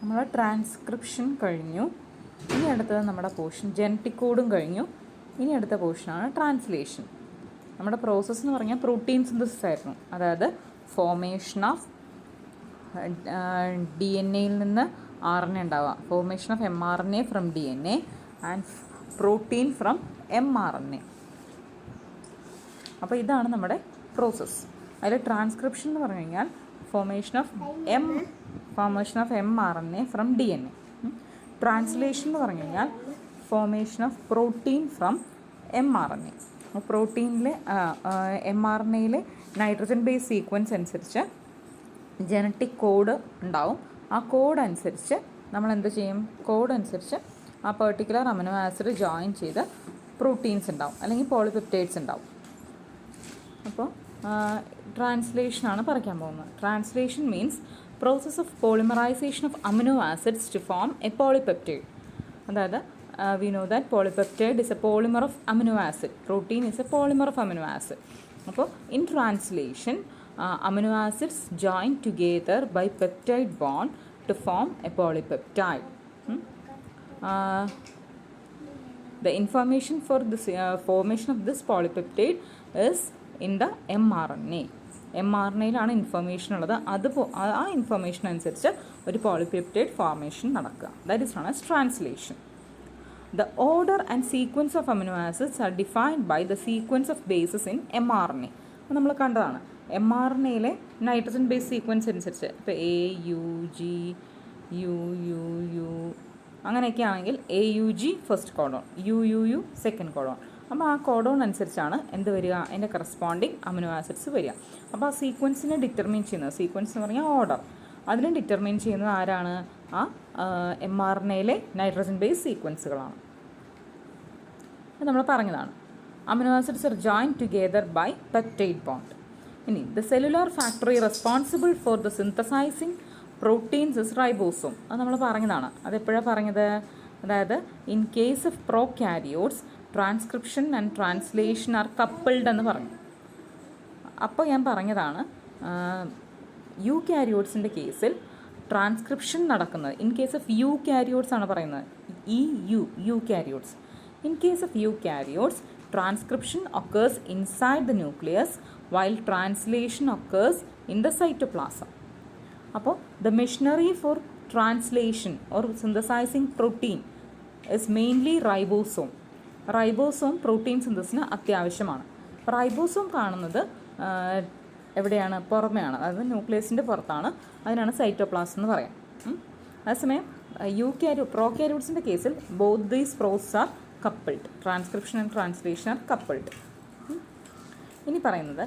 നമ്മളെ ട്രാൻസ്ക്രിപ്ഷൻ കഴിഞ്ഞു. ഇനി അടുത്തത് നമ്മുടെ പോർഷൻ ജനറ്റിക് കോഡും കഴിഞ്ഞു. ഇനി അടുത്ത പോർഷനാണ് ട്രാൻസ്ലേഷൻ. നമ്മുടെ പ്രോസസ്സ് എന്ന് പറഞ്ഞാൽ പ്രോട്ടീൻ സിന്തസിസ് ആയിരുന്നു. അതായത് ഫോർമേഷൻ ഓഫ് ഡി എൻ എയിൽ നിന്ന് ആർ എൻ എ ഉണ്ടാവുക, formation of M R N A from D N A and protein from M R N A. അപ്പോൾ ഇതാണ് നമ്മുടെ പ്രോസസ്സ്. അതിൽ ട്രാൻസ്ക്രിപ്ഷൻ എന്ന് പറഞ്ഞു കഴിഞ്ഞാൽ formation of M R N A from D N A. Translation എന്ന് പറഞ്ഞു കഴിഞ്ഞാൽ formation of protein from M R N A. പ്രോട്ടീനിലെ എം ആർ എൻ എയിലെ നൈട്രജൻ ബേസ് സീക്വൻസ് അനുസരിച്ച് ജനറ്റിക് കോഡ് ഉണ്ടാവും. ആ കോഡ് അനുസരിച്ച് നമ്മൾ എന്ത് ചെയ്യും? കോഡ് അനുസരിച്ച് ആ പെർട്ടിക്കുലർ അമിനോ ആസിഡ് ജോയിൻ ചെയ്ത് പ്രോട്ടീൻസ് ഉണ്ടാവും, അല്ലെങ്കിൽ പോളിപെപ്റ്റൈഡ്സ് ഉണ്ടാവും. അപ്പോൾ ട്രാൻസ്ലേഷനാണ് പറയാൻ പോകുന്നത്. Translation means process of polymerisation of amino acids to form a polypeptide. അതായത് we know that polypeptide is a polymer of amino acid. Protein is a polymer of amino acid. അപ്പോൾ in translation amino acids join together by peptide bond to form a polypeptide. The information for this formation of this polypeptide is in the mRNA. mRNAയിലാണ് information ഉള്ളത്. ആ information അനുസരിച്ച് ഒരു polypeptide formation നടക്കുക. That is known as translation. The order and sequence of amino acids are defined by the sequence of bases in mRNA. അപ്പോൾ നമ്മൾ കണ്ടതാണ് M R N എയിലെ നൈട്രജൻ ബേസ് സീക്വൻസ് അനുസരിച്ച് ഇപ്പോൾ A U G U U U അങ്ങനെയൊക്കെ ആണെങ്കിൽ A U G first codon, U U U second codon. അപ്പോൾ ആ കോഡോൺ അനുസരിച്ചാണ് എന്ത് വരിക? അതിൻ്റെ കറസ്പോണ്ടിങ് അമിനോ ആസിഡ്സ് വരിക. അപ്പോൾ ആ സീക്വൻസിനെ ഡിറ്റർമിൻ ചെയ്യുന്നത്, സീക്വൻസ് എന്ന് പറഞ്ഞാൽ ഓർഡർ, അതിനെ ഡിറ്റർമിൻ ചെയ്യുന്നത് ആരാണ്? ആ എം ആർ എൻ എയിലെ നൈട്രജൻ ബേസ് സീക്വൻസുകളാണ്. നമ്മൾ പറഞ്ഞതാണ് amino acids are join together by peptide bond. ഇനി the cellular factory responsible for the synthesizing proteins is ribosome. അത് നമ്മൾ പറഞ്ഞതാണ്. അതെപ്പോഴാണ് പറഞ്ഞത്? അതായത് in case of prokaryotes transcription and translation are coupled എന്ന് പറഞ്ഞു. അപ്പോൾ ഞാൻ പറഞ്ഞതാണ് യൂകാരിയോട്സിൻ്റെ കേസിൽ ട്രാൻസ്ക്രിപ്ഷൻ നടക്കുന്നത്, ഇൻ കേസ് ഓഫ് യൂകാരിയോട്സ് ആണ് പറയുന്നത്, eukaryotes. In case of eukaryotes, transcription occurs inside the nucleus while translation occurs in the cytoplasm. അപ്പോൾ the machinery for translation or synthesizing protein is mainly ribosome. Ribosome protein സിന്തസിന് അത്യാവശ്യമാണ്. Ribosome കാണുന്നത് എവിടെയാണ്? പുറമെയാണ്, അതായത് ന്യൂക്ലിയസിൻ്റെ പുറത്താണ്. അതിനാണ് സൈറ്റോപ്ലാസം എന്ന് പറയാം. അതേസമയം പ്രോകാരിയോട്സിൻ്റെ കേസിൽ both these processes are coupled. Transcription and translation are coupled. ഇനി പറയുന്നത്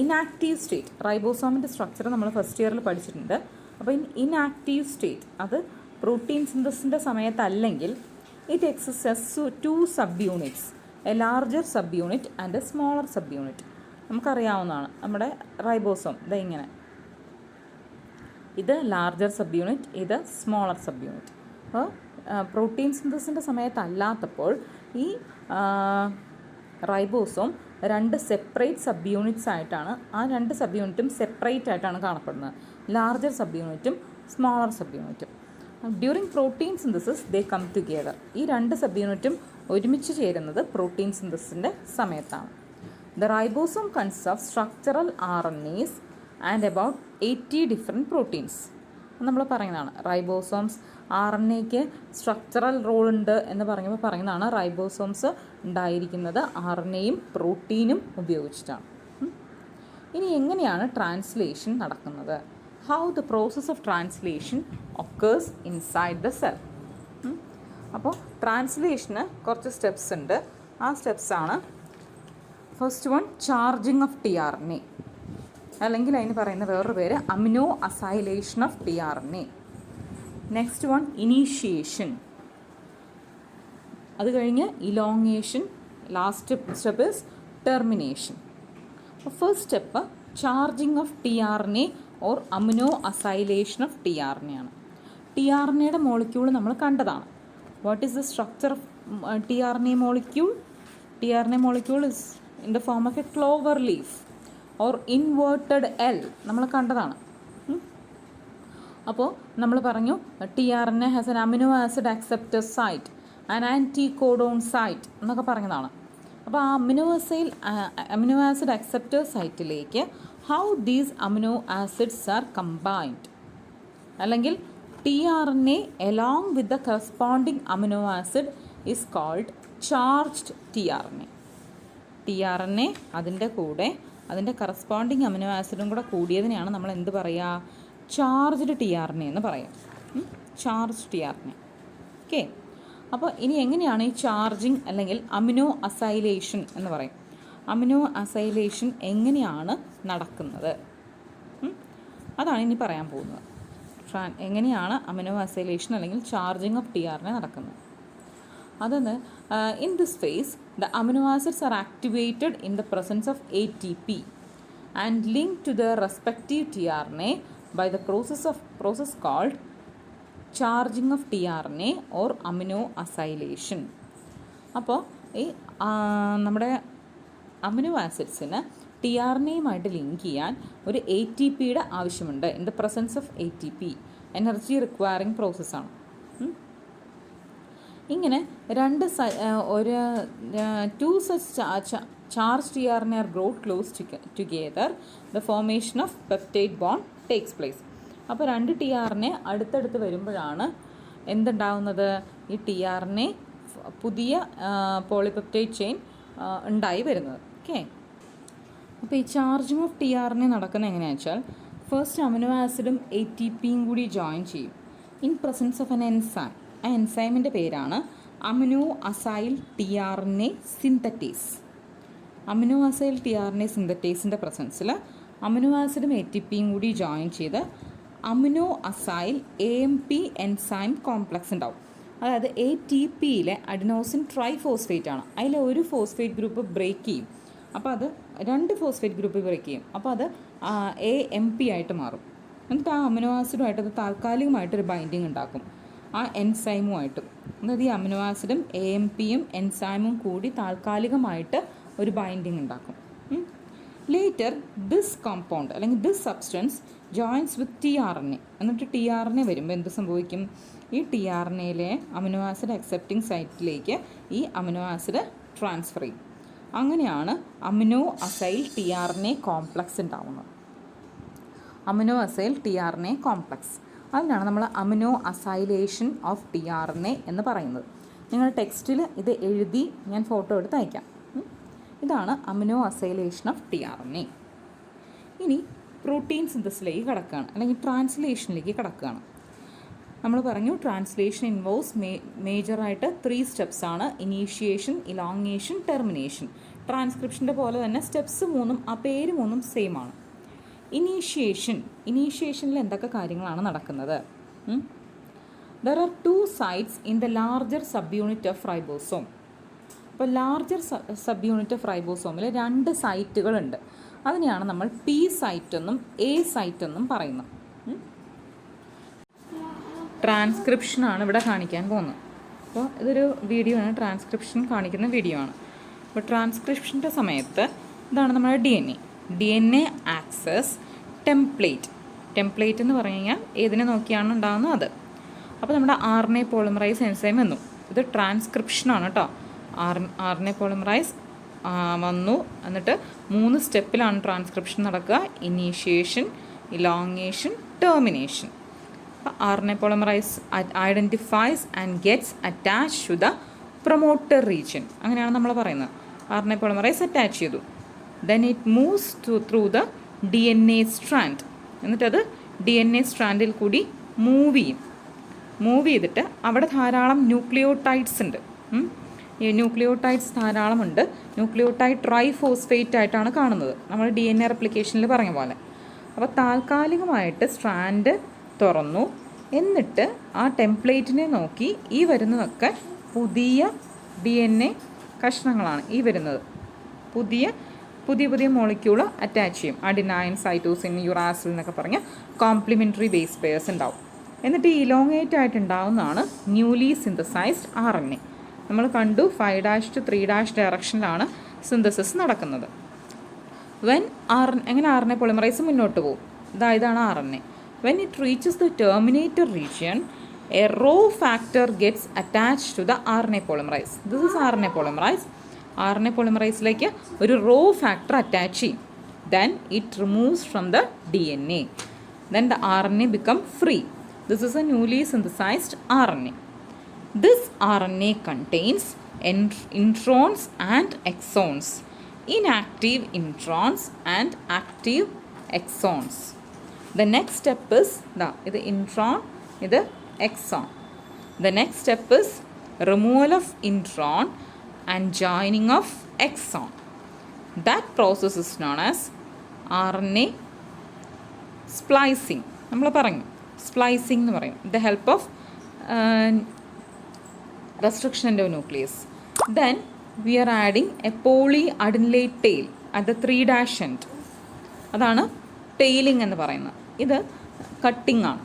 ഇൻആക്റ്റീവ് സ്റ്റേറ്റ്. റൈബോസോമിൻ്റെ സ്ട്രക്ചർ നമ്മൾ ഫസ്റ്റ് ഇയറിൽ പഠിച്ചിട്ടുണ്ട്. അപ്പോൾ ഇൻആക്റ്റീവ് സ്റ്റേറ്റ് അത് പ്രോട്ടീൻ സിന്തസിൻ്റെ സമയത്തല്ലെങ്കിൽ it exists two sub units, a larger sub unit and a smaller sub unit. നമുക്കറിയാവുന്നതാണ് നമ്മുടെ റൈബോസോം ഇങ്ങനെ, ഇത് ലാർജർ സബ് യൂണിറ്റ്, ഇത് സ്മോളർ സബ് യൂണിറ്റ്. അപ്പോൾ പ്രോട്ടീൻ സിന്തസിൻ്റെ സമയത്തല്ലാത്തപ്പോൾ ഈ റൈബോസോം രണ്ട് സെപ്പറേറ്റ് സബ് യൂണിറ്റ്സ് ആയിട്ടാണ്, ആ രണ്ട് സബ് യൂണിറ്റും സെപ്പറേറ്റ് ആയിട്ടാണ് കാണപ്പെടുന്നത്, ലാർജർ സബ് യൂണിറ്റും സ്മോളർ സബ് യൂണിറ്റും. During protein synthesis they come together. ഈ രണ്ട് സബ് യൂണിറ്റും ഒരുമിച്ച് ചേരുന്നത് പ്രോട്ടീൻ സിന്തസിൻ്റെ സമയത്താണ്. The ribosome consist of structural R N S and about 80 different proteins. നമ്മൾ പറയുന്നതാണ് റൈബോസോംസ് ആർ എൻ എക്ക് സ്ട്രക്ചറൽ റോൾ ഉണ്ട് എന്ന് പറയുമ്പോൾ പറയുന്നതാണ് റൈബോസോംസ് ഉണ്ടായിരിക്കുന്നത് ആർ എൻ എയും പ്രോട്ടീനും ഉപയോഗിച്ചിട്ടാണ്. ഇനി എങ്ങനെയാണ് ട്രാൻസ്ലേഷൻ നടക്കുന്നത്? How the process of translation occurs inside the cell. അപ്പോൾ ട്രാൻസ്ലേഷന് കുറച്ച് സ്റ്റെപ്സ് ഉണ്ട്. ആ സ്റ്റെപ്സാണ് first one, charging of T R N A, അല്ലെങ്കിൽ അതിന് പറയുന്ന വേറൊരു പേര് amino acylation of T R N A. Next one initiation, അത് കഴിഞ്ഞ് elongation, last step is termination. First step charging of T R N A or amino acylation of T R N A ആണ്. T R N എയുടെ molecule നമ്മൾ കണ്ടതാണ്. What is the structure of T R N A molecule? T R N A molecule is in the form of a clover leaf or inverted L, നമ്മൾ കണ്ടതാണ്. അപ്പോൾ നമ്മൾ പറഞ്ഞു tRNA has an amino acid acceptor site and anticodon site എന്നൊക്കെ പറഞ്ഞതാണ്. അപ്പോൾ ആ amino acid acceptor സൈറ്റിലേക്ക് how these amino acids are combined, അല്ലെങ്കിൽ tRNA along with the corresponding amino acid is called charged tRNA. tRNA അതിൻ്റെ കൂടെ അതിൻ്റെ corresponding amino ആസിഡും കൂടെ കൂടിയതിനെയാണ് നമ്മൾ എന്ത് പറയുക, ചാർജ്ഡ് tRNA എന്ന് പറയാം. Charged tRNA. ഓക്കെ. അപ്പോൾ ഇനി എങ്ങനെയാണ് ഈ ചാർജിങ് അല്ലെങ്കിൽ അമിനോ അസൈലേഷൻ എന്ന് പറയും. അമിനോ അസൈലേഷൻ എങ്ങനെയാണ് നടക്കുന്നത് അതാണ് ഇനി പറയാൻ പോകുന്നത്. എങ്ങനെയാണ് അമിനോ അസൈലേഷൻ അല്ലെങ്കിൽ ചാർജിങ് ഓഫ് tRNA നടക്കുന്നത്. അതെന്ന് in this phase the amino acids are activated in the presence of ATP and link to the respective tRNA by the process called charging of tRNA or amino acylation. അപ്പോൾ ഈ നമ്മുടെ amino ആസിഡ്സിന് tRNAയുമായിട്ട് link ചെയ്യാൻ ഒരു ATPയുടെ ആവശ്യമുണ്ട്. In the presence of ATP energy requiring പ്രോസസ്സാണ്. ഇങ്ങനെ two such charged tRNA are brought close together, the formation of peptide bond takes place. അപ്പോൾ 2 tRNA അടുത്തടുത്ത് വരുമ്പോഴാണ് എന്തുണ്ടാവുന്നത്, ഈ tRNA പുതിയ പോളിപെപ്റ്റൈഡ് ചെയിൻ ഉണ്ടായി വരുന്നത്. ഓക്കെ. അപ്പോൾ ഈ ചാർജിങ് ഓഫ് tRNA നടക്കുന്നത് എങ്ങനെയാണെന്ന് വെച്ചാൽ, ഫസ്റ്റ് അമിനോ ആസിഡും ATPയും കൂടി ജോയിൻ ചെയ്യും in presence of an enzyme. ആ എൻസൈമിൻ്റെ പേരാണ് amino acyl tRNA synthetase. Amino acyl tRNA സിന്തറ്റേസിൻ്റെ പ്രസൻസിൽ അമിനോ ആസിഡും ATPയും കൂടി ജോയിൻ ചെയ്ത് amino acyl AMP enzyme complex ഉണ്ടാവും. അതായത് ATPയിലെ അഡിനോസിൻ ട്രൈഫോസ്ഫേറ്റ് ആണ്. അതിലെ ഒരു ഫോസ്ഫേറ്റ് ഗ്രൂപ്പ് ബ്രേക്ക് ചെയ്യും. അപ്പോൾ അത് 2 ഫോസ്ഫേറ്റ് ഗ്രൂപ്പ് ബ്രേക്ക് ചെയ്യും. അപ്പോൾ അത് AMP ആയിട്ട് മാറും. എന്നിട്ട് ആ അമിനോ ആസിഡുമായിട്ട് അത് താൽക്കാലികമായിട്ടൊരു ബൈൻഡിങ് ഉണ്ടാക്കും ആ എൻസൈമുമായിട്ട്. അതായത് ഈ അമിനോ ആസിഡും AMPയും എൻസൈമും കൂടി താൽക്കാലികമായിട്ട് ഒരു ബൈൻഡിങ് ഉണ്ടാക്കും. ലേറ്റർ ദിസ് കോമ്പൗണ്ട് അല്ലെങ്കിൽ this substance joints with tRNA. എന്നിട്ട് tRNA വരുമ്പോൾ എന്ത് സംഭവിക്കും, ഈ tRNAയിലെ അമിനോ ആസിഡ് അക്സെപ്റ്റിംഗ് സൈറ്റിലേക്ക് ഈ അമിനോ ആസിഡ് ട്രാൻസ്ഫർ ചെയ്യും. അങ്ങനെയാണ് അമിനോ അസൈൽ tRNA കോംപ്ലക്സ് ഉണ്ടാവുന്നത്. അമിനോ അസൈൽ tRNA കോംപ്ലക്സ്, അതിനാണ് നമ്മൾ അമിനോ അസൈലേഷൻ ഓഫ് tRNA എന്ന് പറയുന്നത്. നിങ്ങൾ ടെക്സ്റ്റിൽ ഇത് എഴുതി ഞാൻ ഫോട്ടോ എടുത്ത് അയക്കാം. ഇതാണ് അമിനോ അസൈലേഷൻ ഓഫ് tRNA. ഇനി പ്രോട്ടീൻ സിന്തസിലേക്ക് കിടക്കുകയാണ്, അല്ലെങ്കിൽ ട്രാൻസ്ലേഷനിലേക്ക് കിടക്കുകയാണ്. നമ്മൾ പറഞ്ഞു ട്രാൻസ്ലേഷൻ ഇൻവോൾവ്സ് മേജറായിട്ട് 3 സ്റ്റെപ്സ് ആണ്. Initiation, elongation, termination. ട്രാൻസ്ക്രിപ്ഷൻ്റെ പോലെ തന്നെ സ്റ്റെപ്സ് 3 ആ പേര് 3 സെയിം ആണ്. ഇനീഷ്യേഷനിൽ എന്തൊക്കെ കാര്യങ്ങളാണ് നടക്കുന്നത്? There are 2 sites in the larger sub unit of ribosome. അപ്പോൾ ലാർജർ സബ് യൂണിറ്റ് ഓഫ് റൈബോസോമിൽ 2 സൈറ്റുകളുണ്ട്. അതിനെയാണ് നമ്മൾ P സൈറ്റ് എന്നും A സൈറ്റ് എന്നും പറയുന്നത്. ട്രാൻസ്ക്രിപ്ഷനാണ് ഇവിടെ കാണിക്കാൻ പോകുന്നത്. അപ്പോൾ ഇതൊരു വീഡിയോ ആണ്, ട്രാൻസ്ക്രിപ്ഷൻ കാണിക്കുന്ന വീഡിയോ ആണ്. അപ്പോൾ ട്രാൻസ്ക്രിപ്ഷൻ്റെ സമയത്ത് ഇതാണ് നമ്മുടെ DNA ആക്സസ് ടെംപ്ലേറ്റ് എന്ന് പറഞ്ഞു കഴിഞ്ഞാൽ ഏതിനെ നോക്കിയാണ് ഉണ്ടാകുന്നത് അത്. അപ്പോൾ നമ്മുടെ RNA പോളിമറൈസ് എൻസൈം എന്നും ഇത് ട്രാൻസ്ക്രിപ്ഷനാണ് കേട്ടോ. RNA പോളിമറൈസ് വന്നു, എന്നിട്ട് 3 സ്റ്റെപ്പിലാണ് ട്രാൻസ്ക്രിപ്ഷൻ നടക്കുക. Initiation, elongation, termination. RNA polymerase identifies and gets attached to the promoter region. അങ്ങനെയാണ് നമ്മൾ പറയുന്നത്. RNA polymerase അറ്റാച്ച് ചെയ്തു. Then it moves through the DNA strand. എന്നിട്ടത് DNA സ്ട്രാൻഡിൽ കൂടി മൂവ് ചെയ്തിട്ട് അവിടെ ധാരാളം ന്യൂക്ലിയോടൈഡ്സ് ഉണ്ട്. ഈ ന്യൂക്ലിയോടൈഡ്സ് ധാരാളമുണ്ട്. ന്യൂക്ലിയോടൈഡ് ട്രൈഫോസ്ഫേറ്റ് ആയിട്ടാണ് കാണുന്നത്, നമ്മൾ DNA റെപ്ലിക്കേഷനിൽ പറഞ്ഞ പോലെ. അപ്പോൾ താൽക്കാലികമായിട്ട് സ്ട്രാൻഡ് തുറന്നു, എന്നിട്ട് ആ ടെംപ്ലേറ്റിനെ നോക്കി ഈ വരുന്നതൊക്കെ പുതിയ DNA കഷ്ണങ്ങളാണ്. ഈ വരുന്നത് പുതിയ മോളിക്യൂൾ അറ്റാച്ച് ചെയ്യും. അഡിനൈൻ, സൈറ്റോസിൻ, യുറാസിൽ എന്നൊക്കെ പറഞ്ഞ് കോംപ്ലിമെൻ്ററി ബേസ് പെയർസ് ഉണ്ടാവും. എന്നിട്ട് ഇലോങ്ങേറ്റ് ആയിട്ട് ഉണ്ടാവുന്നതാണ് ന്യൂലി സിന്തസൈസ്ഡ് RNA. നമ്മൾ കണ്ടു 5' to 3' ഡയറക്ഷനിലാണ് സിന്തസിസ് നടക്കുന്നത്. എങ്ങനെ RNA പോളിമറൈസ് മുന്നോട്ട് പോകും? ഇതാണ് RNA. When it reaches the terminator region, a rho factor gets attached to the RNA polymerase. This is RNA polymerase. RNA polymeraseലേക്ക് ഒരു റോ ഫാക്ടർ അറ്റാച്ച് ചെയ്യും. Then it removes from the DNA. Then the RNA become free. This is a newly synthesized RNA. This RNA contains introns and exons, inactive introns and active exons. The next step is this intron, this exon. The next step is removal of intron and joining of exon. That process is known as RNA splicing. നമ്മൾ പറഞ്ഞു splicing എന്ന് പറയും. The help of restriction endonuclease. Then we are adding a polyadenylate tail at the 3' end. അതാണ് tailing എന്ന് പറയുന്നത്. ഇത് cutting ആണ്.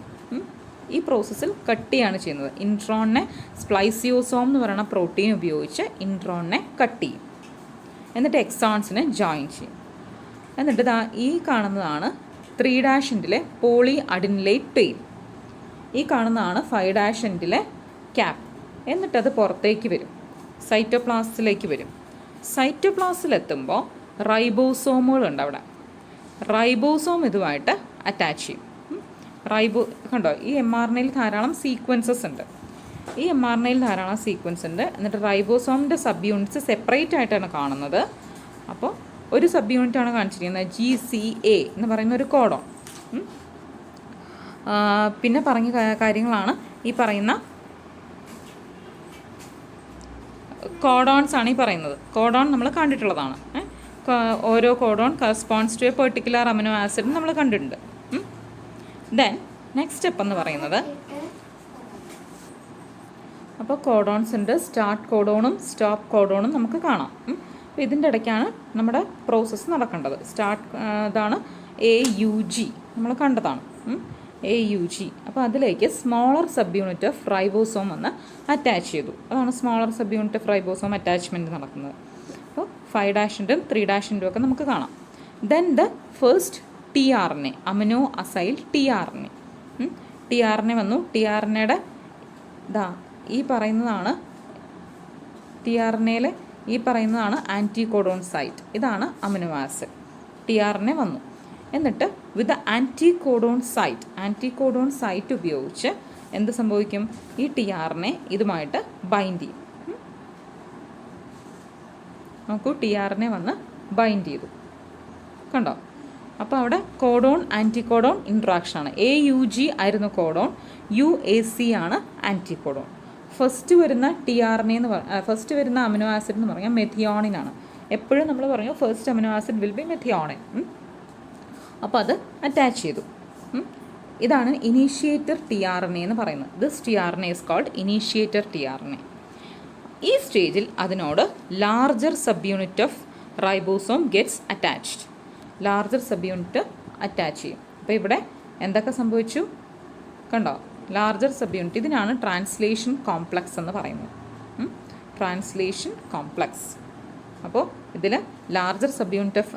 ഈ പ്രോസസ്സിൽ കട്ട് ചെയ്യാണ് ചെയ്യുന്നത്. ഇൻട്രോണിനെ സ്പ്ലൈസിയോസോം എന്ന് പറയുന്ന പ്രോട്ടീൻ ഉപയോഗിച്ച് ഇൻട്രോണിനെ കട്ട് ചെയ്യും. എന്നിട്ട് എക്സോൺസിനെ ജോയിൻ ചെയ്യും. എന്നിട്ട് ഈ കാണുന്നതാണ് 3' എൻഡിലെ പോളി അഡിനിലേറ്റ് ടെയിൽ. ഈ കാണുന്നതാണ് 5' എൻഡിലെ ക്യാപ്പ്. എന്നിട്ടത് പുറത്തേക്ക് വരും, സൈറ്റോപ്ലാസത്തിലേക്ക് വരും. സൈറ്റോപ്ലാസത്തിലെത്തുമ്പോൾ റൈബോസോമുകളുണ്ട് അവിടെ. റൈബോസോം ഇതുമായിട്ട് അറ്റാച്ച് ചെയ്യും. കണ്ടോ, ഈ mRNAയിൽ ധാരാളം സീക്വൻസസ് ഉണ്ട്. ഈ mRNAയിൽ ധാരാളം സീക്വൻസ് ഉണ്ട്. എന്നിട്ട് റൈബോസോമിൻ്റെ സബ് യൂണിറ്റ്സ് സെപ്പറേറ്റ് ആയിട്ടാണ് കാണുന്നത്. അപ്പോൾ ഒരു സബ് യൂണിറ്റാണ് കാണിച്ചിരിക്കുന്നത്, GCA എന്ന് പറയുന്ന ഒരു കോഡോൺ. പിന്നെ പറഞ്ഞ കാര്യങ്ങളാണ് ഈ പറയുന്ന കോഡോൺസ് ആണ് ഈ പറയുന്നത്. കോഡോൺ നമ്മൾ കണ്ടിട്ടുള്ളതാണ്. ഓരോ codon corresponds to a particular amino acid നമ്മൾ കണ്ടിട്ടുണ്ട്. ദെൻ നെക്സ്റ്റ് സ്റ്റെപ്പ് എന്ന് പറയുന്നത്, അപ്പോൾ കോഡോൺസ് ഉണ്ട്. സ്റ്റാർട്ട് കോഡോണും സ്റ്റോപ്പ് കോഡോണും നമുക്ക് കാണാം. അപ്പോൾ ഇതിൻ്റെ ഇടയ്ക്കാണ് നമ്മുടെ പ്രോസസ്സ് നടക്കേണ്ടത്. ഇതാണ് AUG, നമ്മൾ കണ്ടതാണ് AUG. അപ്പോൾ അതിലേക്ക് smaller sub unit of ribosome എന്ന് അറ്റാച്ച് ചെയ്തു. അതാണ് smaller sub unit of ribosome attachment നടക്കുന്നത്. അപ്പോൾ 5' എൻഡും 3' ഒക്കെ നമുക്ക് കാണാം. Then the first tRNA, amino acyl tRNA. tRNA വന്നു. tRNAയുടെ ഈ പറയുന്നതാണ് tRNAയിലെ ഈ പറയുന്നതാണ് ആൻറ്റികോഡോൺ സൈറ്റ്. ഇതാണ് അമിനോ ആസിഡ്. tRNA വന്നു. എന്നിട്ട് വിത്ത് ആൻറ്റികോഡോൺ സൈറ്റ് ഉപയോഗിച്ച് എന്ത് സംഭവിക്കും? ഈ tRNA ഇതുമായിട്ട് ബൈൻഡ് ചെയ്യും. നോക്കൂ, tRNA വന്ന് ബൈൻഡ് ചെയ്തു. കണ്ടോ? അപ്പോൾ അവിടെ കോഡോൺ ആൻറ്റികോഡോൺ ഇൻട്രാക്ഷനാണ്. AUG ആയിരുന്നു കോഡോൺ, UAC ആണ് ആൻറ്റികോഡോൺ. ഫസ്റ്റ് വരുന്ന tRNA ഫസ്റ്റ് വരുന്ന അമിനോ ആസിഡ് എന്ന് പറഞ്ഞാൽ മെഥിയോണിനാണ്. എപ്പോഴും നമ്മൾ പറഞ്ഞു first amino acid will be methionine. അപ്പോൾ അത് അറ്റാച്ച് ചെയ്തു. ഇതാണ് ഇനീഷ്യേറ്റർ tRNA എന്ന് പറയുന്നത്. This tRNA is called initiator tRNA. ഈ സ്റ്റേജിൽ അതിനോട് larger sub unit of ribosome gets attached. Larger sub unit attach ചെയ്യും. അപ്പോൾ ഇവിടെ എന്തൊക്കെ സംഭവിച്ചു കണ്ടോ? ലാർജർ സബ് യൂണിറ്റ്, ഇതിനാണ് ട്രാൻസ്ലേഷൻ കോംപ്ലക്സ് എന്ന് പറയുന്നത്. Translation complex. അപ്പോൾ ഇതിൽ larger sub unit of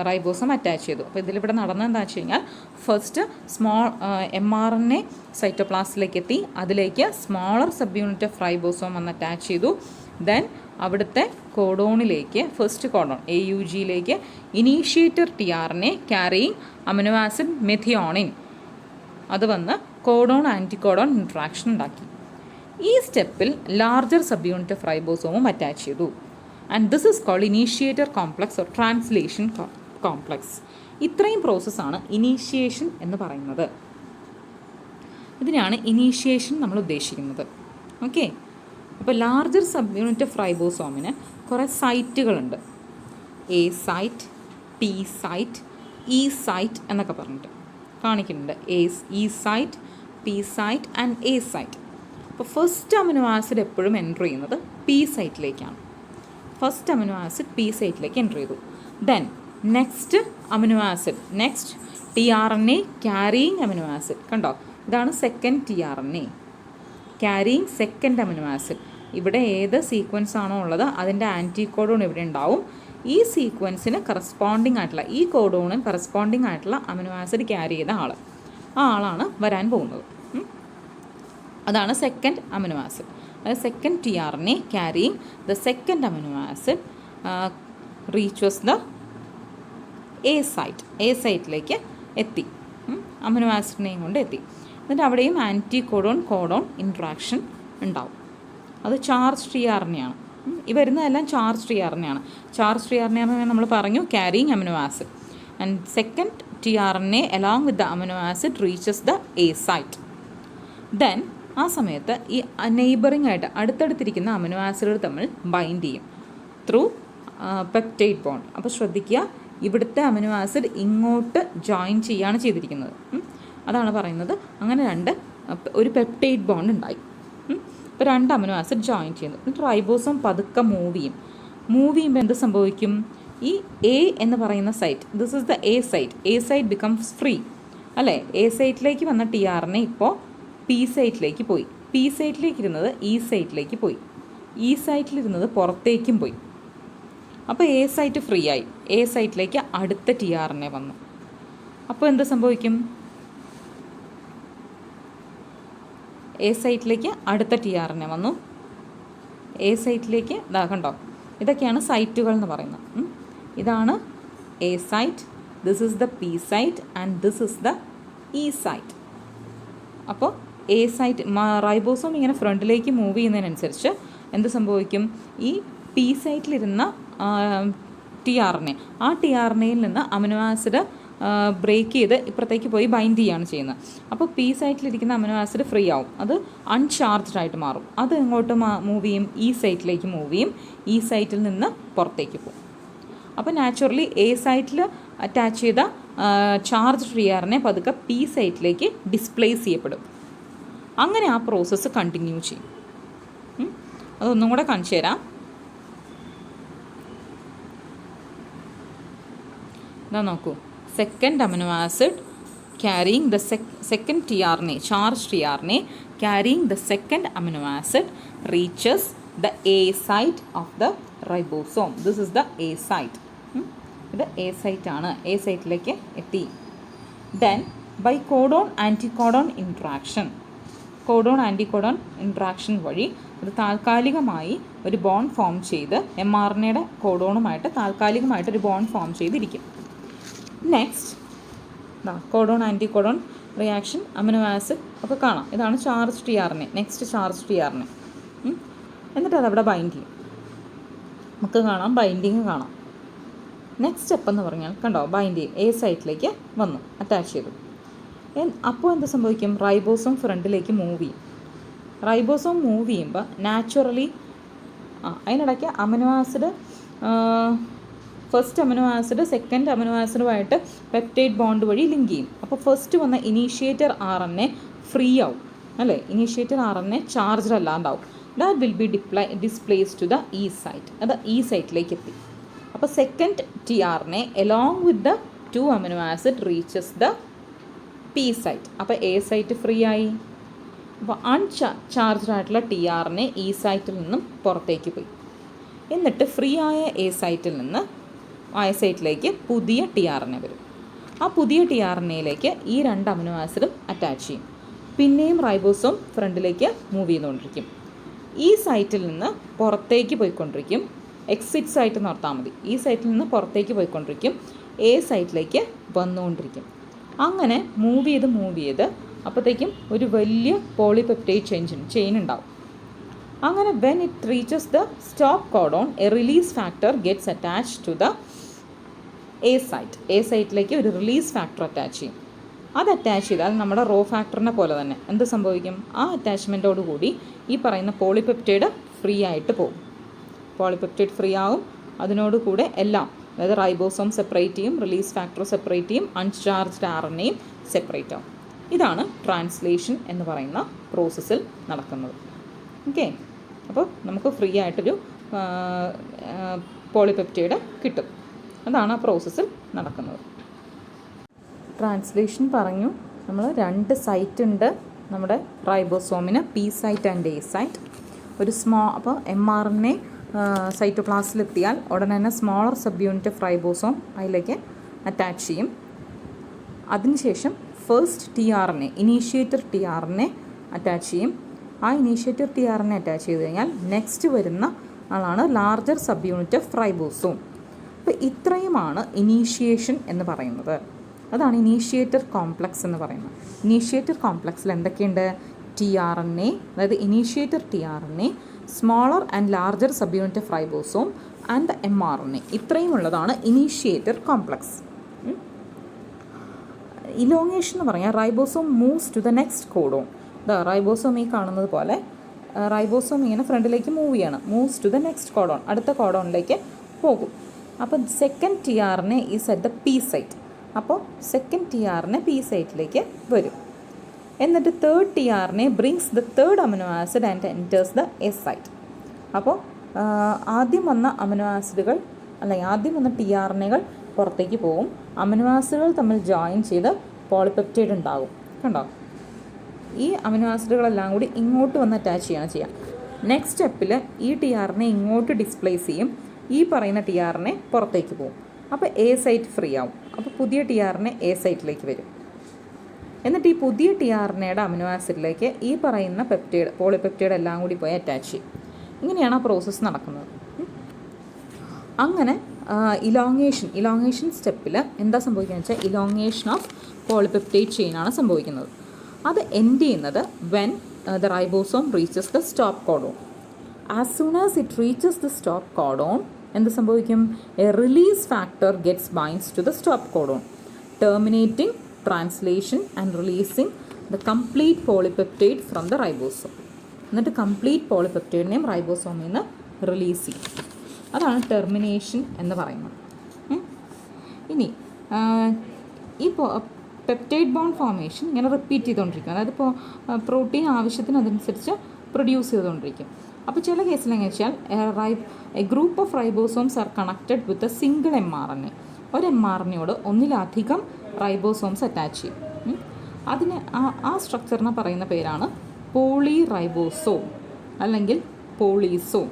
ribosome attach ചെയ്തു. അപ്പോൾ ഇതിലിവിടെ നടന്നത് എന്താ വെച്ച് കഴിഞ്ഞാൽ, ഫസ്റ്റ് mRNA സൈറ്റോപ്ലാസ്റ്റിലേക്ക് എത്തി. അതിലേക്ക് smaller sub unit of ribosome വന്ന് അറ്റാച്ച് ചെയ്തു. ദെൻ അവിടുത്തെ കോഡോണിലേക്ക്, ഫസ്റ്റ് കോഡോൺ AUGയിലേക്ക് initiator tRNA carrying amino acid methionine അത് വന്ന് കോഡോൺ ആൻറ്റികോഡോൺ ഇൻട്രാക്ഷൻ ഉണ്ടാക്കി. ഈ സ്റ്റെപ്പിൽ ലാർജർ സബ് യൂണിറ്റ് ഓഫ് റൈബോസോമും അറ്റാച്ച് ചെയ്തു. And this is called initiator complex or translation complex. ഇത്രയും പ്രോസസ്സാണ് ഇനീഷ്യേഷൻ എന്ന് പറയുന്നത്. ഇതിനാണ് ഇനീഷ്യേഷൻ നമ്മൾ ഉദ്ദേശിക്കുന്നത്. ഓക്കെ, അപ്പോൾ ലാർജർ സബ് യൂണിറ്റ് ഓഫ് റൈബോസോമിന് കുറേ സൈറ്റുകളുണ്ട്. A site, T site, E site എന്നൊക്കെ പറഞ്ഞിട്ട് കാണിക്കുന്നുണ്ട്. E site, P site and A site. അപ്പോൾ ഫസ്റ്റ് അമിനോ ആസിഡ് എപ്പോഴും എൻ്റർ ചെയ്യുന്നത് P സൈറ്റിലേക്കാണ്. ഫസ്റ്റ് അമിനോ ആസിഡ് P സൈറ്റിലേക്ക് എൻ്റർ ചെയ്തു. Then next amino acid, next tRNA carrying amino acid. കണ്ടോ, ഇതാണ് second tRNA carrying second amino acid. ഇവിടെ ഏത് സീക്വൻസ് ആണോ ഉള്ളത് അതിൻ്റെ ആൻറ്റികോഡോൺ ഇവിടെ ഉണ്ടാവും. ഈ സീക്വൻസിന് കറസ്പോണ്ടിങ് ആയിട്ടുള്ള, ഈ കോഡോണിന് കറസ്പോണ്ടിങ് ആയിട്ടുള്ള അമിനോ ആസിഡ് ക്യാരി ചെയ്ത ആൾ. ആ ആളാണ് വരാൻ പോകുന്നത്. അതാണ് സെക്കൻഡ് അമിനോ ആസിഡ്. അതായത് second tRNA carrying the second amino acid reaches the A സൈറ്റിലേക്ക് എത്തി. അമിനോ ആസിഡിനെയും കൊണ്ട് എത്തി. എന്നിട്ട് അവിടെയും ആൻറ്റി കോഡോൺ ഇൻട്രാക്ഷൻ ഉണ്ടാവും. അത് ചാർജ് tRNA ആണ്. ഈ വരുന്നതെല്ലാം ചാർജ് tRNA ആണ്. ചാർജ് tRNA നമ്മൾ പറഞ്ഞു carrying amino acid. And second tRNA along with the amino acid reaches the A site. Then ആ സമയത്ത് ഈ നെയ്ബറിംഗ് ആയിട്ട് അടുത്തടുത്തിരിക്കുന്ന അമിനോ ആസിഡുകൾ തമ്മിൽ ബൈൻഡ് ചെയ്യും ത്രൂ പെപ്റ്റൈഡ് ബോണ്ട്. അപ്പോൾ ശ്രദ്ധിക്കുക, ഇവിടുത്തെ അമിനോ ആസിഡ് ഇങ്ങോട്ട് ജോയിൻ ചെയ്യാണ് ചെയ്തിരിക്കുന്നത്. അതാണ് പറയുന്നത്. അങ്ങനെ ഒരു പെപ്റ്റൈഡ് ബോണ്ട് ഉണ്ടായി. ഇപ്പോൾ 2 അമിനോ ആസിഡ് ജോയിൻ ചെയ്യുന്നു. എന്നിട്ട് റൈബോസോം പതുക്കെ മൂവ് ചെയ്യുമ്പോൾ എന്ത് സംഭവിക്കും? ഈ എ എന്ന് പറയുന്ന site, this is the A site becomes free അല്ലേ? എ സൈറ്റിലേക്ക് വന്ന tRNA ഇപ്പോൾ പി സൈറ്റിലേക്ക് പോയി. പി സൈറ്റിലേക്ക് ഇരുന്നത് ഇ സൈറ്റിലേക്ക് പോയി. ഇ സൈറ്റിലിരുന്നത് പുറത്തേക്കും പോയി. അപ്പോൾ എ സൈറ്റ് ഫ്രീ ആയി. എ സൈറ്റിലേക്ക് അടുത്ത tRNA വന്നു. അപ്പോൾ എന്ത് സംഭവിക്കും? എ സൈറ്റിലേക്ക് അടുത്ത tRNA വന്നു. എ സൈറ്റിലേക്ക് ഇതാ കണ്ടോ, ഇതൊക്കെയാണ് സൈറ്റുകൾ എന്ന് പറയുന്നത്. ഇതാണ് A site, this is the P site and this is the E site. അപ്പോൾ എ സൈറ്റ് റൈബോസോം ഇങ്ങനെ ഫ്രണ്ടിലേക്ക് മൂവ് ചെയ്യുന്നതിനനുസരിച്ച് എന്ത് സംഭവിക്കും? ഈ പി സൈറ്റിലിരുന്ന tRNA, ആ tRNAയിൽ നിന്ന് അമിനോ ആസിഡ് ബ്രേക്ക് ചെയ്ത് ഇപ്പുറത്തേക്ക് പോയി ബൈൻഡ് ചെയ്യുകയാണ് ചെയ്യുന്നത്. അപ്പോൾ പി സൈറ്റിലിരിക്കുന്ന അമിനോ ആസിഡ് ഫ്രീ ആവും. അത് അൺചാർജ്ഡ് ആയിട്ട് മാറും. അത് എങ്ങോട്ട് മൂവ് ചെയ്യും? ഇ സൈറ്റിലേക്ക് മൂവ് ചെയ്യും. ഇ സൈറ്റിൽ നിന്ന് പുറത്തേക്ക് പോകും. അപ്പോൾ നാച്ചുറലി എ സൈറ്റിൽ അറ്റാച്ച് ചെയ്ത ചാർജ് tRNA പതുക്കെ പി സൈറ്റിലേക്ക് ഡിസ്പ്ലേസ് ചെയ്യപ്പെടും. അങ്ങനെ ആ പ്രോസസ്സ് കണ്ടിന്യൂ ചെയ്യും. അതൊന്നും കൂടെ കാണിച്ചു തരാം. ഇതാ നോക്കൂ, second amino acid carrying the second tRNA, charged tRNA carrying the second amino acid reaches the A site of the ribosome. This is the A site. ഇത് A site ആണ്. A സൈറ്റിലേക്ക് എത്തി. Then by codon anticodon interaction, codon anticodon interaction വഴി ഒരു താൽക്കാലികമായി ഒരു bond form ചെയ്ത് mRNAയുടെ കോഡോണുമായിട്ട് താൽക്കാലികമായിട്ടൊരു ബോണ്ട് ഫോം ചെയ്തിരിക്കും. Next codon anticodon reaction, amino acid ഒക്കെ കാണാം. ഇതാണ് charge tRNA. Next charge tRNA. എന്നിട്ട് അതവിടെ ബൈൻഡ് ചെയ്യും. നമുക്ക് കാണാം, ബൈൻഡിങ് കാണാം. നെക്സ്റ്റ് സ്റ്റെപ്പ് എന്ന് പറഞ്ഞാൽ കണ്ടോ, ബൈൻഡ് ചെയ്യും. എ സൈറ്റിലേക്ക് വന്നു, അറ്റാച്ച് ചെയ്തു. അപ്പോൾ എന്ത് സംഭവിക്കും? റൈബോസോം ഫ്രണ്ടിലേക്ക് മൂവ് ചെയ്യും. റൈബോസോം മൂവ് ചെയ്യുമ്പോൾ നാച്ചുറലി അതിനിടയ്ക്ക് amino acid first amino acid second amino ആസിഡുമായിട്ട് പെപ്റ്റൈഡ് ബോണ്ട് വഴി ലിങ്ക് ചെയ്യും. അപ്പോൾ ഫസ്റ്റ് വന്ന ഇനീഷ്യേറ്റർ RNA ഫ്രീ ആവും അല്ലേ? ഇനീഷ്യേറ്റർ RNA ചാർജ്ഡ് അല്ലാണ്ടാവും. That will be displace to the E site. അത് ഇ സൈറ്റിലേക്ക് എത്തി. അപ്പോൾ second tRNA along with the 2 amino acid reaches the P site. അപ്പോൾ എ സൈറ്റ് ഫ്രീ ആയി. അപ്പോൾ അൺചാർജ്ഡ് ആയിട്ടുള്ള tRNA ഇ സൈറ്റിൽ നിന്നും പുറത്തേക്ക് പോയി. എന്നിട്ട് ഫ്രീ ആയ എ സൈറ്റിലേക്ക് പുതിയ tRNA വരും. ആ പുതിയ tRNAയിലേക്ക് ഈ 2 അമിനോ ആസിഡും അറ്റാച്ച് ചെയ്യും. പിന്നെയും റൈബോസോം ഫ്രണ്ടിലേക്ക് മൂവ് ചെയ്തുകൊണ്ടിരിക്കും. ഈ സൈറ്റിൽ നിന്ന് പുറത്തേക്ക് പോയിക്കൊണ്ടിരിക്കും. എക്സിറ്റ് സൈറ്റ് എന്ന് ഓർത്താൽ മതി. ഈ സൈറ്റിൽ നിന്ന് പുറത്തേക്ക് പോയിക്കൊണ്ടിരിക്കും. എ സൈറ്റിലേക്ക് വന്നുകൊണ്ടിരിക്കും. അങ്ങനെ മൂവ് ചെയ്ത് അപ്പോഴത്തേക്കും ഒരു വലിയ പോളിപെപ്റ്റൈഡ് ചെയിൻ ഉണ്ടാവും. അങ്ങനെ when it reaches the stop codon a release factor gets attach to the A site. A സൈറ്റിലേക്ക് ഒരു റിലീസ് ഫാക്ടർ അറ്റാച്ച് ചെയ്യും. അത് അറ്റാച്ച് ചെയ്താൽ നമ്മുടെ റോ ഫാക്ടറിനെ പോലെ തന്നെ എന്ത് സംഭവിക്കും? ആ അറ്റാച്ച്മെൻറ്റോട് കൂടി ഈ പറയുന്ന പോളിപെപ്റ്റൈഡ് ഫ്രീ ആയിട്ട് പോകും. പോളിപെപ്റ്റൈഡ് ഫ്രീ ആവും. അതിനോട് കൂടെ എല്ലാം, അതായത് റൈബോസോം സെപ്പറേറ്റ് ചെയ്യും, റിലീസ് ഫാക്ടർ സെപ്പറേറ്റ് ചെയ്യും, അൺചാർജ്ഡ് RNAയും സെപ്പറേറ്റ് ആവും. ഇതാണ് ട്രാൻസ്ലേഷൻ എന്ന് പറയുന്ന പ്രോസസ്സിൽ നടക്കുന്നത്. ഓക്കെ, അപ്പോൾ നമുക്ക് ഫ്രീ ആയിട്ടൊരു പോളിപെപ്റ്റൈഡ് കിട്ടും. അതാണ് ആ പ്രോസസ്സിൽ നടക്കുന്നത്. ട്രാൻസ്ലേഷൻ പറഞ്ഞു. നമ്മൾ 2 സൈറ്റ് ഉണ്ട് നമ്മുടെ റൈബോസോമിന്, P site and A site. ഒരു അപ്പോൾ mRNA സൈറ്റോപ്ലാസ്റ്റിലെത്തിയാൽ ഉടനെ തന്നെ smaller sub unit of ribosome അതിലേക്ക് അറ്റാച്ച് ചെയ്യും. അതിനുശേഷം first TRNA initiator TRNA attach ചെയ്യും. ആ ഇനീഷ്യേറ്റർ TRNA അറ്റാച്ച് ചെയ്ത് കഴിഞ്ഞാൽ നെക്സ്റ്റ് വരുന്ന ആളാണ് larger sub unit of ribosome. അപ്പോൾ ഇത്രയുമാണ് ഇനീഷ്യേഷൻ എന്ന് പറയുന്നത്. അതാണ് ഇനീഷ്യേറ്റർ കോംപ്ലക്സ് എന്ന് പറയുന്നത്. ഇനീഷ്യേറ്റർ കോംപ്ലക്സിൽ എന്തൊക്കെയുണ്ട്? TRNA, അതായത് initiator TRNA, smaller and larger sub unit of ribosome and mRNA. ഇത്രയും ഉള്ളതാണ് ഇനീഷ്യേറ്റർ കോംപ്ലക്സ്. ഇലോങ്ങേഷൻ എന്ന് പറഞ്ഞാൽ ribosome moves to the next codon. Ribosome ഈ കാണുന്നത് പോലെ റൈബോസോം ഇങ്ങനെ ഫ്രണ്ടിലേക്ക് മൂവ് ചെയ്യണം. Moves to the next codon, അടുത്ത കോഡോണിലേക്ക് പോകും. അപ്പോൾ second TRNA is at the P site. അപ്പോൾ സെക്കൻഡ് TRNA P സൈറ്റിലേക്ക് വരും. എന്നിട്ട് third TRNA brings the third amino acid and enters the S site. അപ്പോൾ ആദ്യം വന്ന അമിനോ ആസിഡുകൾ അല്ലെങ്കിൽ ആദ്യം വന്ന TRNAകൾ പുറത്തേക്ക് പോകും. അമിനോ ആസിഡുകൾ തമ്മിൽ ജോയിൻ ചെയ്ത് പോളിപെപ്റ്റൈഡ് ഉണ്ടാകും. കണ്ടോ? ഈ അമിനോ ആസിഡുകളെല്ലാം കൂടി ഇങ്ങോട്ട് വന്ന് അറ്റാച്ച് ചെയ്യുക. നെക്സ്റ്റ് സ്റ്റെപ്പിൽ ഈ TRNA ഇങ്ങോട്ട് ഡിസ്പ്ലേസ് ചെയ്യും. ഈ പറയുന്ന TRNA പുറത്തേക്ക് പോകും. അപ്പോൾ A സൈറ്റ് ഫ്രീ ആവും. അപ്പോൾ പുതിയ TRNA A സൈറ്റിലേക്ക് വരും. എന്നിട്ട് ഈ പുതിയ TRNAയുടെ അമിനോ ആസിഡിലേക്ക് ഈ പറയുന്ന പെപ്റ്റൈഡ് പോളിപെപ്റ്റൈഡ് എല്ലാം കൂടി പോയി അറ്റാച്ച് ചെയ്യും. ഇങ്ങനെയാണ് ആ പ്രോസസ്സ് നടക്കുന്നത്. അങ്ങനെ ഇലോങ്ങേഷൻ സ്റ്റെപ്പിൽ എന്താ സംഭവിക്കുന്നത് വെച്ചാൽ ഇലോങ്ങേഷൻ ഓഫ് പോളിപെപ്റ്റൈഡ് ചെയിനാണ് സംഭവിക്കുന്നത്. അത് എൻഡ് ചെയ്യുന്നത് when the ribosome reaches the stop codon. As soon as it reaches the stop codon എന്ത് സംഭവിക്കും? A release factor gets binds to the stop codon, terminating translation and releasing the complete polypeptide from the ribosome. എന്നിട്ട് complete പോളിപെപ്റ്റൈഡിനെയും റൈബോസോമിൽ നിന്ന് release ചെയ്യും. അതാണ് termination എന്ന് പറയുന്നത്. ഇനി ഈ പെപ്റ്റൈഡ് ബോണ്ട് ഫോർമേഷൻ ഇങ്ങനെ റിപ്പീറ്റ് ചെയ്തുകൊണ്ടിരിക്കും. അതായത് ഇപ്പോൾ പ്രോട്ടീൻ ആവശ്യത്തിന് അതനുസരിച്ച് പ്രൊഡ്യൂസ് ചെയ്തുകൊണ്ടിരിക്കും. അപ്പോൾ ചില കേസിൽ എങ്ങനെ വെച്ചാൽ A group of ribosomes are connected with a single mRNA. ഒരു mRNAയോട് ഒന്നിലധികം റൈബോസോംസ് അറ്റാച്ച് ചെയ്യും. അതിന് ആ സ്ട്രക്ചറിനെ പറയുന്ന പേരാണ് പോളി റൈബോസോം അല്ലെങ്കിൽ പോളീസോം.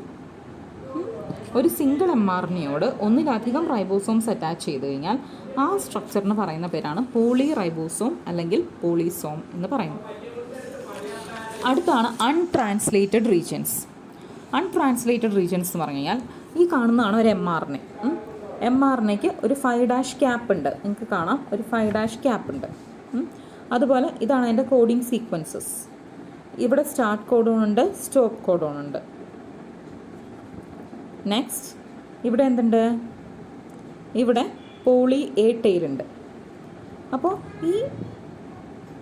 ഒരു സിംഗിൾ mRNAയോട് ഒന്നിലധികം റൈബോസോംസ് അറ്റാച്ച് ചെയ്ത് കഴിഞ്ഞാൽ ആ സ്ട്രക്ചറിന് പറയുന്ന പേരാണ് പോളി റൈബോസോം അല്ലെങ്കിൽ പോളീസോം എന്ന് പറയുന്നത്. അടുത്താണ് അൺട്രാൻസ്ലേറ്റഡ് റീജിയൻസ്. അൺട്രാൻസ്ലേറ്റഡ് റീജിയൻസ് എന്ന് പറഞ്ഞു കഴിഞ്ഞാൽ ഈ കാണുന്നതാണ് ഒരു mRNA. mRNAയ്ക്ക് ഒരു 5' ക്യാപ്പ് ഉണ്ട്. നിങ്ങൾക്ക് കാണാം, ഒരു 5' ക്യാപ്പ് ഉണ്ട്. അതുപോലെ ഇതാണ് അതിൻ്റെ കോഡിങ് സീക്വൻസസ്. ഇവിടെ സ്റ്റാർട്ട് കോഡോൺ ഉണ്ട്, സ്റ്റോപ്പ് കോഡോൺ ഉണ്ട്. നെക്സ്റ്റ് ഇവിടെ എന്തുണ്ട്? ഇവിടെ പോളി എ ടെയിൽ ഉണ്ട്. അപ്പോൾ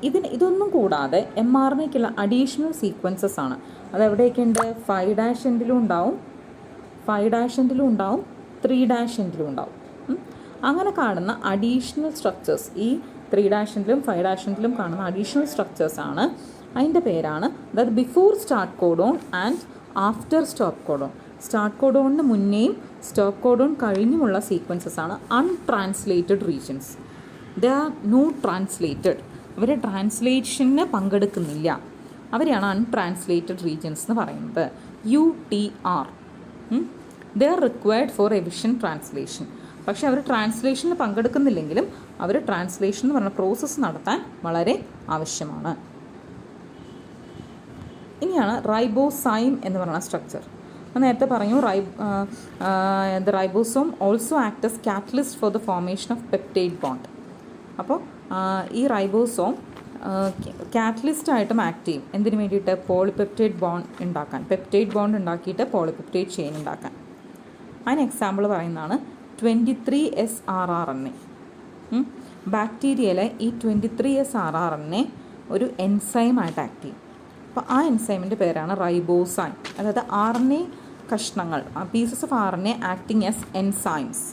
ഇതൊന്നും കൂടാതെ mRNAയ്ക്കുള്ള അഡീഷണൽ സീക്വൻസസ് ആണ്. അതെവിടെയൊക്കെ ഉണ്ട്? 5' എൻഡിലും ഉണ്ടാവും, 5' എൻഡിലും ഉണ്ടാവും, 3' എൻഡിലും ഉണ്ടാവും. അങ്ങനെ കാണുന്ന അഡീഷണൽ സ്ട്രക്ചേഴ്സ്, ഈ 3' എൻഡിലും 5' എൻഡിലും കാണുന്ന അഡീഷണൽ സ്ട്രക്ചേഴ്സാണ്. അതിൻ്റെ പേരാണ് അതായത് before start codon and after stop codon. Start കോഡോണിന് മുന്നേയും സ്റ്റോപ്പ് കോഡോൺ കഴിഞ്ഞുമുള്ള സീക്വൻസസ് ആണ് untranslated regions. They are not translated. അവർ ട്രാൻസ്ലേഷന് പങ്കെടുക്കുന്നില്ല. അവരെയാണ് അൺട്രാൻസ്ലേറ്റഡ് റീജിയൻസ് എന്ന് പറയുന്നത്. UTR. They are required for efficient translation. പക്ഷേ അവർ ട്രാൻസ്ലേഷനിൽ പങ്കെടുക്കുന്നില്ലെങ്കിലും അവർ ട്രാൻസ്ലേഷൻ എന്ന് പറഞ്ഞ പ്രോസസ്സ് നടത്താൻ വളരെ ആവശ്യമാണ്. ഇനിയാണ് റൈബോസൈം എന്ന് പറയുന്ന സ്ട്രക്ചർ. നേരത്തെ പറഞ്ഞു the ribosome also act as catalyst for the formation of peptide bond. അപ്പോൾ ഈ റൈബോസോം കാറ്റലിസ്റ്റായിട്ടും ആക്ട് ചെയ്യും. എന്തിനു വേണ്ടിയിട്ട്? പോളിപെപ്റ്റൈഡ് ബോണ്ട് ഉണ്ടാക്കാൻ. പെപ്റ്റൈഡ് ബോണ്ട് ഉണ്ടാക്കിയിട്ട് പോളിപെപ്റ്റൈഡ് ചെയിൻ ഉണ്ടാക്കാൻ. അതിന് എക്സാമ്പിൾ പറയുന്നതാണ് 23S rRNA. ബാക്ടീരിയയിലെ ഈ 23S rRNA ഒരു എൻസൈമായിട്ട് ആക്ട് ചെയ്യും. അപ്പോൾ ആ എൻസൈമിൻ്റെ പേരാണ് റൈബോസൈം. അതായത് RNA കഷ്ണങ്ങൾ, pieces of RNA acting as enzymes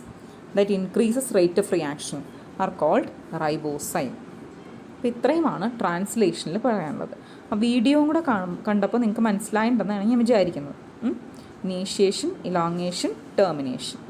that increases rate of reaction are called ribozyme. അപ്പോൾ ഇത്രയുമാണ് ട്രാൻസ്ലേഷനിൽ പറയാനുള്ളത്. ആ വീഡിയോയും കൂടെ കണ്ടപ്പോൾ നിങ്ങൾക്ക് മനസ്സിലായിട്ടുണ്ടെന്നാണ് ഞാൻ വിചാരിക്കുന്നത്. Initiation, elongation, termination.